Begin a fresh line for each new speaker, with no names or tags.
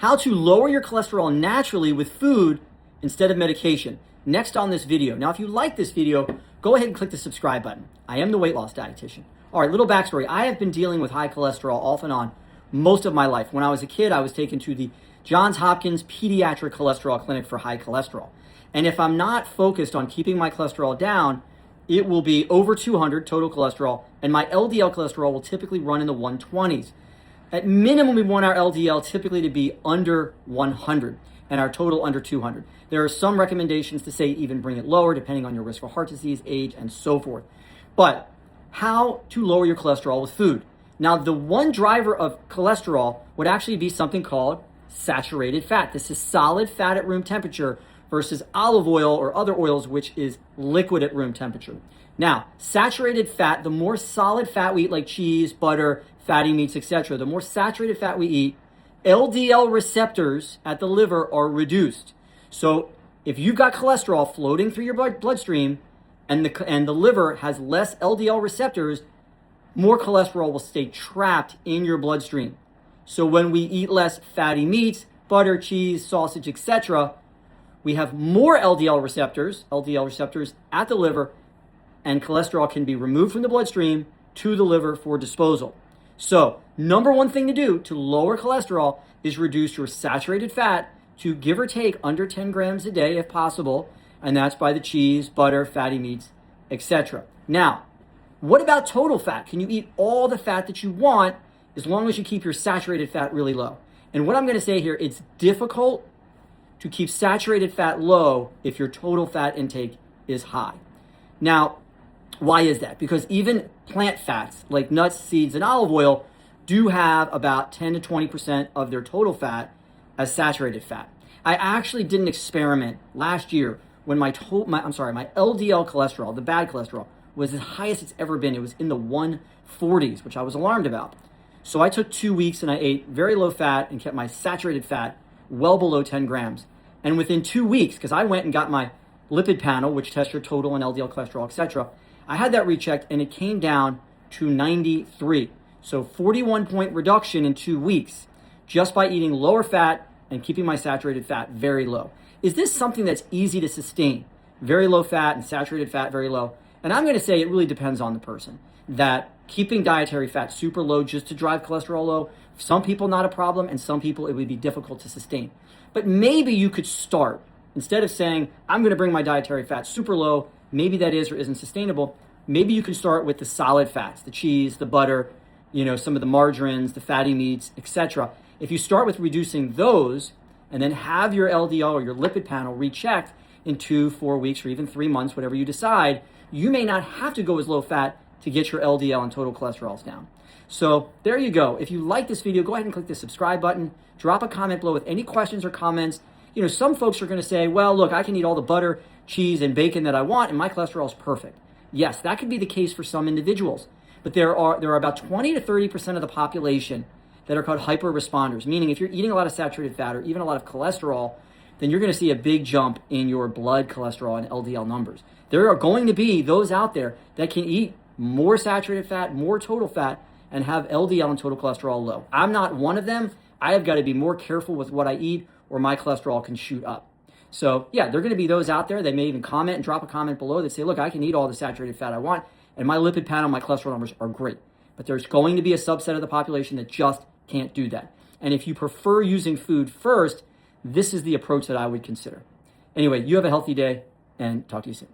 how to lower your cholesterol naturally with food instead of medication. Next on this video. Now, if you like this video, go ahead and click the subscribe button. I am the weight loss dietitian. All right, little backstory. I have been dealing with high cholesterol off and on most of my life. When I was a kid, I was taken to the Johns Hopkins Pediatric Cholesterol Clinic for high cholesterol. And if I'm not focused on keeping my cholesterol down, it will be over 200 total cholesterol, and my LDL cholesterol will typically run in the 120s. At minimum, we want our LDL typically to be under 100 and our total under 200. There are some recommendations to say even bring it lower depending on your risk for heart disease, age, and so forth. But how to lower your cholesterol with food? Now, the one driver of cholesterol would actually be something called saturated fat. This is solid fat at room temperature versus olive oil or other oils, which is liquid at room temperature. Now, saturated fat, the more solid fat we eat, like cheese, butter, fatty meats, etc., the more saturated fat we eat, LDL receptors at the liver are reduced. So if you've got cholesterol floating through your bloodstream and the liver has less LDL receptors, more cholesterol will stay trapped in your bloodstream. So when we eat less fatty meats, butter, cheese, sausage, etc., we have more LDL receptors at the liver, and cholesterol can be removed from the bloodstream to the liver for disposal. So, number one thing to do to lower cholesterol is reduce your saturated fat to give or take under 10 grams a day if possible, and that's by the cheese, butter, fatty meats, etc. Now, what about total fat? Can you eat all the fat that you want as long as you keep your saturated fat really low? And what I'm going to say here, it's difficult to keep saturated fat low if your total fat intake is high. Now, why is that? Because even plant fats like nuts, seeds, and olive oil do have about 10 to 20% of their total fat as saturated fat. I actually did an experiment last year when my LDL cholesterol, the bad cholesterol, was as high as it's ever been. It was in the 140s, which I was alarmed about. So I took 2 weeks and I ate very low fat and kept my saturated fat well below 10 grams. And within 2 weeks, because I went and got my lipid panel, which tests your total and LDL cholesterol, etc., I had that rechecked and it came down to 93. So 41-point reduction in 2 weeks just by eating lower fat and keeping my saturated fat very low. Is this something that's easy to sustain? Very low fat and saturated fat very low? And I'm going to say it really depends on the person. That keeping dietary fat super low just to drive cholesterol low, some people not a problem, and some people it would be difficult to sustain. But maybe you could start, instead of saying, I'm going to bring my dietary fat super low, maybe that is or isn't sustainable, maybe you can start with the solid fats, the cheese, the butter, some of the margarines, the fatty meats, etc. If you start with reducing those and then have your LDL or your lipid panel rechecked in 2, 4 weeks, or even 3 months, whatever you decide, you may not have to go as low fat to get your LDL and total cholesterols down. So there you go. If you like this video, go ahead and click the subscribe button. Drop a comment below with any questions or comments. Some folks are going to say, well, look, I can eat all the butter, cheese, and bacon that I want, and my cholesterol is perfect. Yes, that could be the case for some individuals. But there are about 20 to 30% of the population that are called hyper-responders, meaning if you're eating a lot of saturated fat or even a lot of cholesterol, then you're going to see a big jump in your blood cholesterol and LDL numbers. There are going to be those out there that can eat more saturated fat, more total fat, and have LDL and total cholesterol low. I'm not one of them. I have got to be more careful with what I eat or my cholesterol can shoot up. So yeah, there are going to be those out there. They may even comment and drop a comment below that say, look, I can eat all the saturated fat I want, and my lipid panel, my cholesterol numbers are great. But there's going to be a subset of the population that just can't do that. And if you prefer using food first, this is the approach that I would consider. Anyway, you have a healthy day, and talk to you soon.